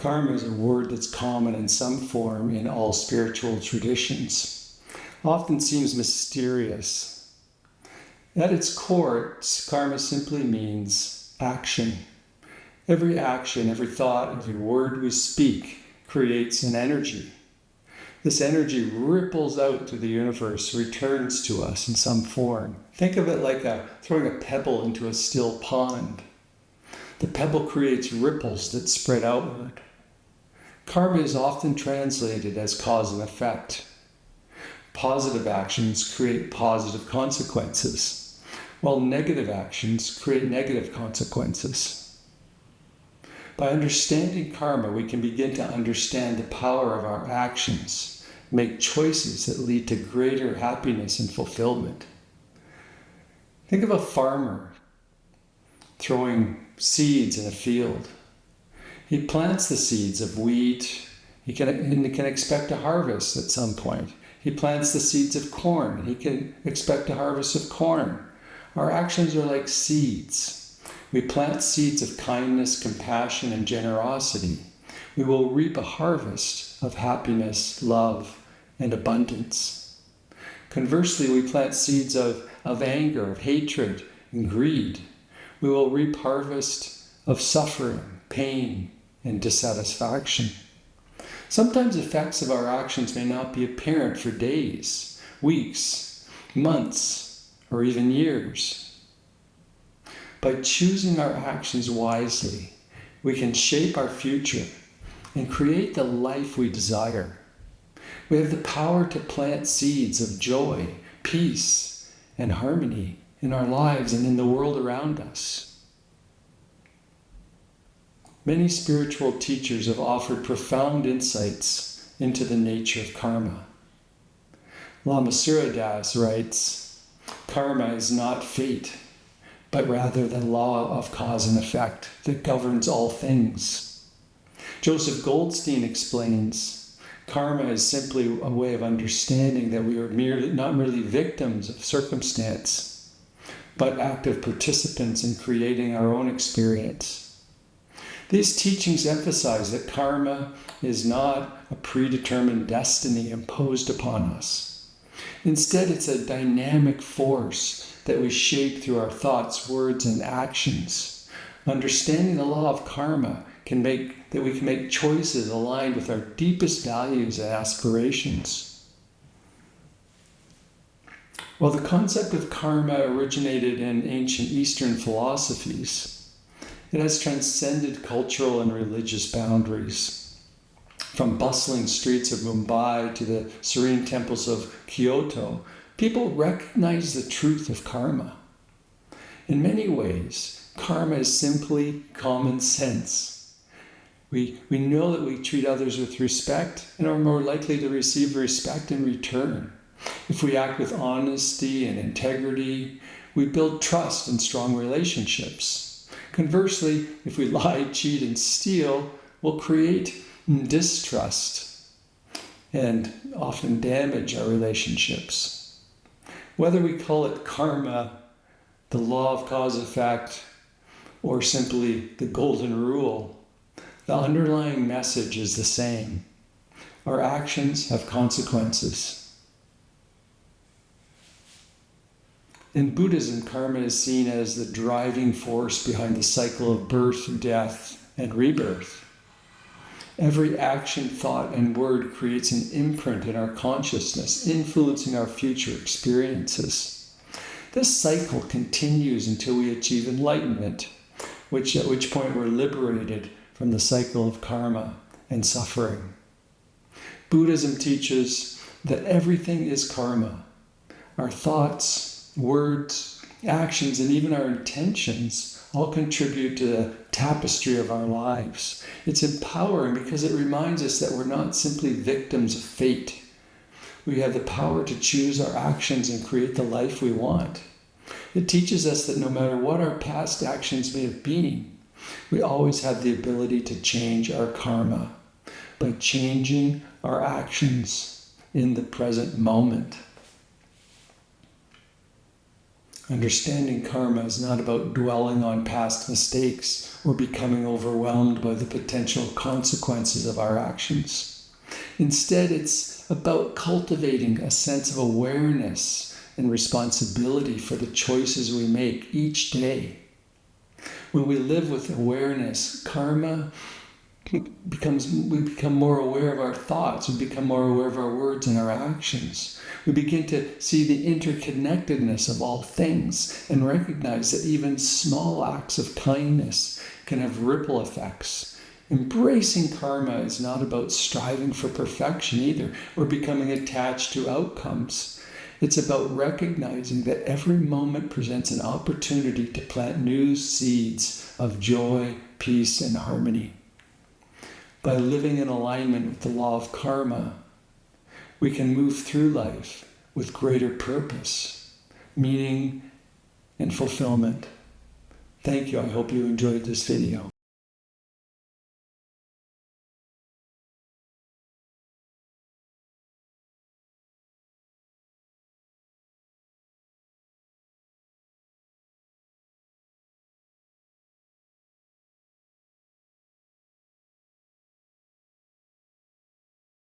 Karma is a word that's common in some form in all spiritual traditions. Often seems mysterious. At its core, karma simply means action. Every action, every thought, every word we speak creates an energy. This energy ripples out through the universe, returns to us in some form. Think of it like throwing a pebble into a still pond. The pebble creates ripples that spread outward. Karma is often translated as cause and effect. Positive actions create positive consequences, while negative actions create negative consequences. By understanding karma, we can begin to understand the power of our actions, make choices that lead to greater happiness and fulfillment. Think of a farmer throwing seeds in a field. He plants the seeds of wheat. He can expect a harvest at some point. He plants the seeds of corn. He can expect a harvest of corn. Our actions are like seeds. We plant seeds of kindness, compassion, and generosity. We will reap a harvest of happiness, love, and abundance. Conversely, we plant seeds of anger, of hatred, and greed. We will reap harvest of suffering, pain, and dissatisfaction. Sometimes effects of our actions may not be apparent for days, weeks, months, or even years. By choosing our actions wisely, we can shape our future and create the life we desire. We have the power to plant seeds of joy, peace, and harmony in our lives and in the world around us. Many spiritual teachers have offered profound insights into the nature of karma. Lama Suryadas writes, "Karma is not fate, but rather the law of cause and effect that governs all things." Joseph Goldstein explains, karma is simply a way of understanding that we are not merely victims of circumstance, but active participants in creating our own experience. These teachings emphasize that karma is not a predetermined destiny imposed upon us. Instead, it's a dynamic force that we shape through our thoughts, words, and actions. Understanding the law of karma can make that we can make choices aligned with our deepest values and aspirations. While the concept of karma originated in ancient Eastern philosophies, it has transcended cultural and religious boundaries. From bustling streets of Mumbai to the serene temples of Kyoto, people recognize the truth of karma. In many ways, karma is simply common sense. We know that we treat others with respect and are more likely to receive respect in return. If we act with honesty and integrity, we build trust and strong relationships. Conversely, if we lie, cheat, and steal, we'll create distrust and often damage our relationships. Whether we call it karma, the law of cause and effect, or simply the golden rule, the underlying message is the same. Our actions have consequences. In Buddhism, karma is seen as the driving force behind the cycle of birth, death, and rebirth. Every action, thought, and word creates an imprint in our consciousness, influencing our future experiences. This cycle continues until we achieve enlightenment, at which point we're liberated from the cycle of karma and suffering. Buddhism teaches that everything is karma. Our thoughts, words, actions, and even our intentions all contribute to the tapestry of our lives. It's empowering because it reminds us that we're not simply victims of fate. We have the power to choose our actions and create the life we want. It teaches us that no matter what our past actions may have been, we always have the ability to change our karma by changing our actions in the present moment. Understanding karma is not about dwelling on past mistakes or becoming overwhelmed by the potential consequences of our actions. Instead, it's about cultivating a sense of awareness and responsibility for the choices we make each day. When we live with awareness, we become more aware of our thoughts, we become more aware of our words and our actions. We begin to see the interconnectedness of all things and recognize that even small acts of kindness can have ripple effects. Embracing karma is not about striving for perfection either, or becoming attached to outcomes. It's about recognizing that every moment presents an opportunity to plant new seeds of joy, peace, and harmony. By living in alignment with the law of karma, we can move through life with greater purpose, meaning, and fulfillment. Thank you. I hope you enjoyed this video.